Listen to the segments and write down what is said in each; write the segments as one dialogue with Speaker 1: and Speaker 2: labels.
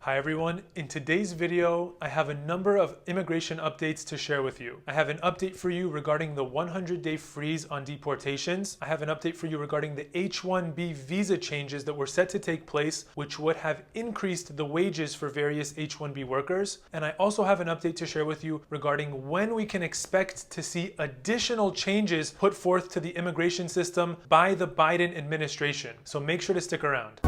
Speaker 1: Hi everyone, in today's video, I have a number of immigration updates to share with you. I have an update for you regarding the 100-day freeze on deportations. I have an update for you regarding the H-1B visa changes that were set to take place, which would have increased the wages for various H-1B workers. And I also have an update to share with you regarding when we can expect to see additional changes put forth to the immigration system by the Biden administration. So make sure to stick around.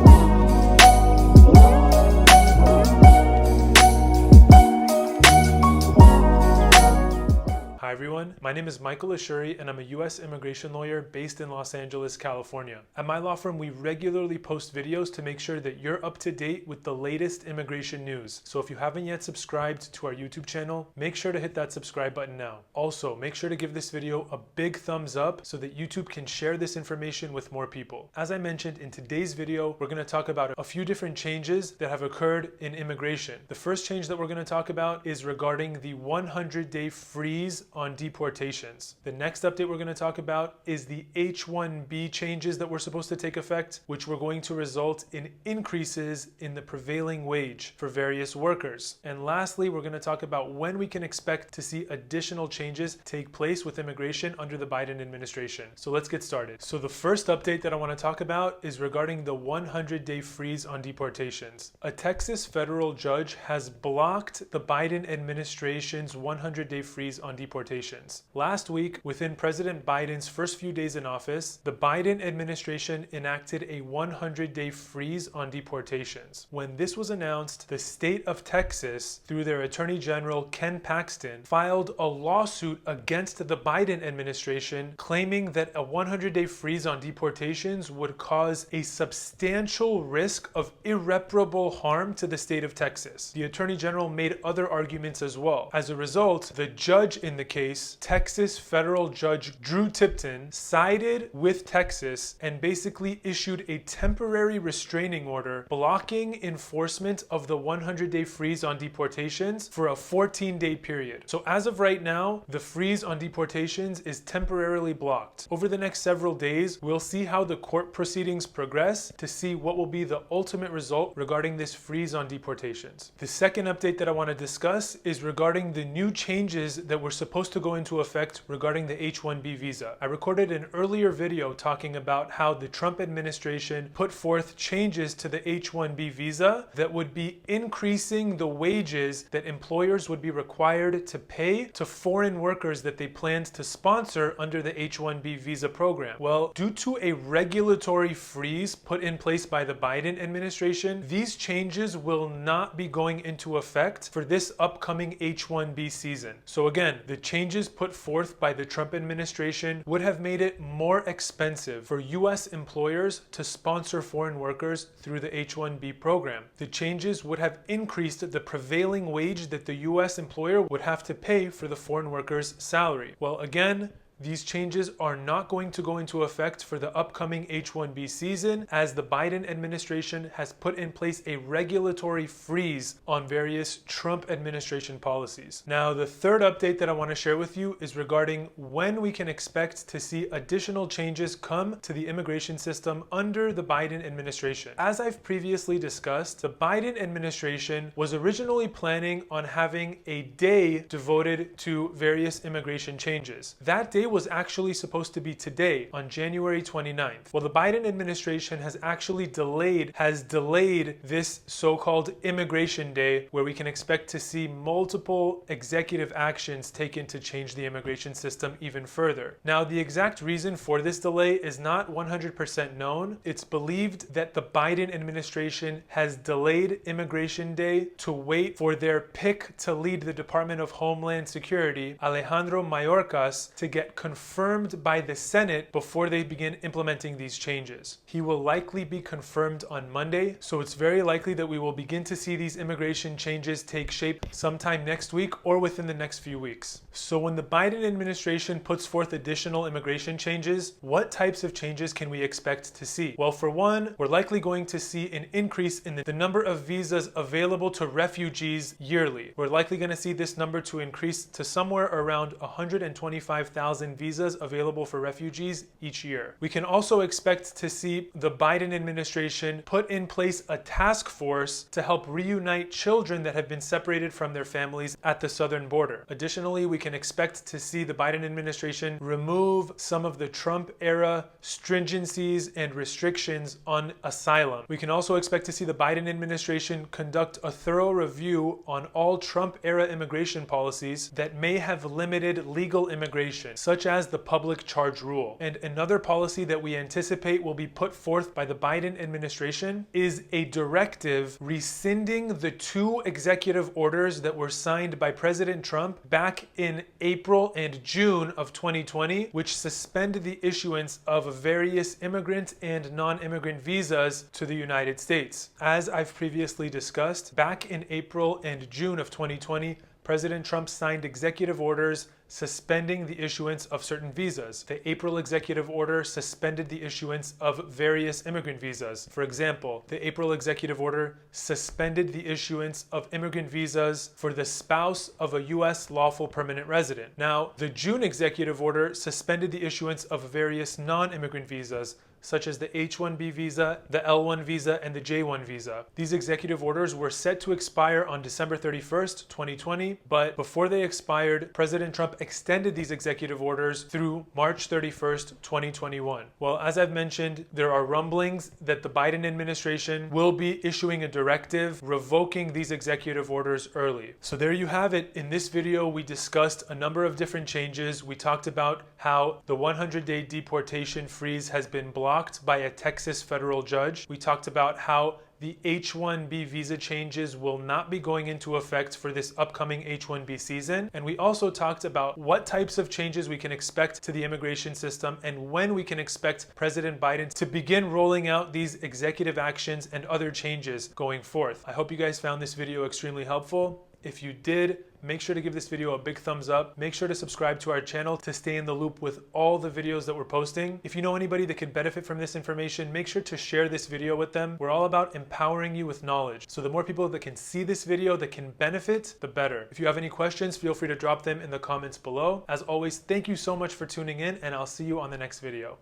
Speaker 1: Hi everyone, my name is Michael Ashoori and I'm a US immigration lawyer based in Los Angeles, California. At my law firm, we regularly post videos to make sure that you're up to date with the latest immigration news. So if you haven't yet subscribed to our YouTube channel, make sure to hit that subscribe button now. Also, make sure to give this video a big thumbs up so that YouTube can share this information with more people. As I mentioned, in today's video, we're going to talk about a few different changes that have occurred in immigration. The first change that we're going to talk about is regarding the 100-day freeze on deportations. The next update we're going to talk about is the H-1B changes that were supposed to take effect, which were going to result in increases in the prevailing wage for various workers. And lastly, we're going to talk about when we can expect to see additional changes take place with immigration under the Biden administration. So let's get started. So the first update that I want to talk about is regarding the 100-day freeze on deportations. A Texas federal judge has blocked the Biden administration's 100-day freeze on deportations. Last week, within President Biden's first few days in office, the Biden administration enacted a 100-day freeze on deportations. When this was announced, the state of Texas, through their Attorney General Ken Paxton, filed a lawsuit against the Biden administration, claiming that a 100-day freeze on deportations would cause a substantial risk of irreparable harm to the state of Texas. The Attorney General made other arguments as well. As a result, the judge in the case, Texas federal judge Drew Tipton, sided with Texas and basically issued a temporary restraining order blocking enforcement of the 100-day freeze on deportations for a 14-day period. So as of right now, the freeze on deportations is temporarily blocked. Over the next several days, we'll see how the court proceedings progress to see what will be the ultimate result regarding this freeze on deportations. The second update that I want to discuss is regarding the new changes that were supposed to go into effect regarding the H-1B visa. I recorded an earlier video talking about how the Trump administration put forth changes to the H-1B visa that would be increasing the wages that employers would be required to pay to foreign workers that they planned to sponsor under the H-1B visa program. Well, due to a regulatory freeze put in place by the Biden administration, these changes will not be going into effect for this upcoming H-1B season. So again, the changes put forth by the Trump administration would have made it more expensive for US employers to sponsor foreign workers through the H-1B program. The changes would have increased the prevailing wage that the US employer would have to pay for the foreign worker's salary. Well, again, these changes are not going to go into effect for the upcoming H-1B season, as the Biden administration has put in place a regulatory freeze on various Trump administration policies. Now, the third update that I want to share with you is regarding when we can expect to see additional changes come to the immigration system under the Biden administration. As I've previously discussed, the Biden administration was originally planning on having a day devoted to various immigration changes. That day was actually supposed to be today, on January 29th. Well, the Biden administration has actually delayed this so-called Immigration Day, where we can expect to see multiple executive actions taken to change the immigration system even further. Now, the exact reason for this delay is not 100% known. It's believed that the Biden administration has delayed Immigration Day to wait for their pick to lead the Department of Homeland Security, Alejandro Mayorkas, to get confirmed by the Senate before they begin implementing these changes. He will likely be confirmed on Monday, so it's very likely that we will begin to see these immigration changes take shape sometime next week or within the next few weeks. So when the Biden administration puts forth additional immigration changes, what types of changes can we expect to see? Well, for one, we're likely going to see an increase in the number of visas available to refugees yearly. We're likely going to see this number to increase to somewhere around 125,000 200,000 visas available for refugees each year. We can also expect to see the Biden administration put in place a task force to help reunite children that have been separated from their families at the southern border. Additionally, we can expect to see the Biden administration remove some of the Trump-era stringencies and restrictions on asylum. We can also expect to see the Biden administration conduct a thorough review on all Trump-era immigration policies that may have limited legal immigration, such as the public charge rule. And another policy that we anticipate will be put forth by the Biden administration is a directive rescinding the 2 executive orders that were signed by President Trump back in April and June of 2020, which suspended the issuance of various immigrant and non-immigrant visas to the United States. As I've previously discussed, back in April and June of 2020, President Trump signed executive orders suspending the issuance of certain visas. The April executive order suspended the issuance of various immigrant visas. For example, the April executive order suspended the issuance of immigrant visas for the spouse of a U.S. lawful permanent resident. Now, the June executive order suspended the issuance of various non-immigrant visas, such as the H-1B visa, the L-1 visa, and the J-1 visa. These executive orders were set to expire on December 31st, 2020, but before they expired, President Trump extended these executive orders through March 31st, 2021. Well, as I've mentioned, there are rumblings that the Biden administration will be issuing a directive revoking these executive orders early. So there you have it. In this video, we discussed a number of different changes. We talked about how the 100-day deportation freeze has been blocked by a Texas federal judge. We talked about how the H-1B visa changes will not be going into effect for this upcoming H-1B season. And we also talked about what types of changes we can expect to the immigration system and when we can expect President Biden to begin rolling out these executive actions and other changes going forth. I hope you guys found this video extremely helpful. If you did, make sure to give this video a big thumbs up. Make sure to subscribe to our channel to stay in the loop with all the videos that we're posting. If you know anybody that could benefit from this information, make sure to share this video with them. We're all about empowering you with knowledge. So the more people that can see this video that can benefit, the better. If you have any questions, feel free to drop them in the comments below. As always, thank you so much for tuning in, and I'll see you on the next video.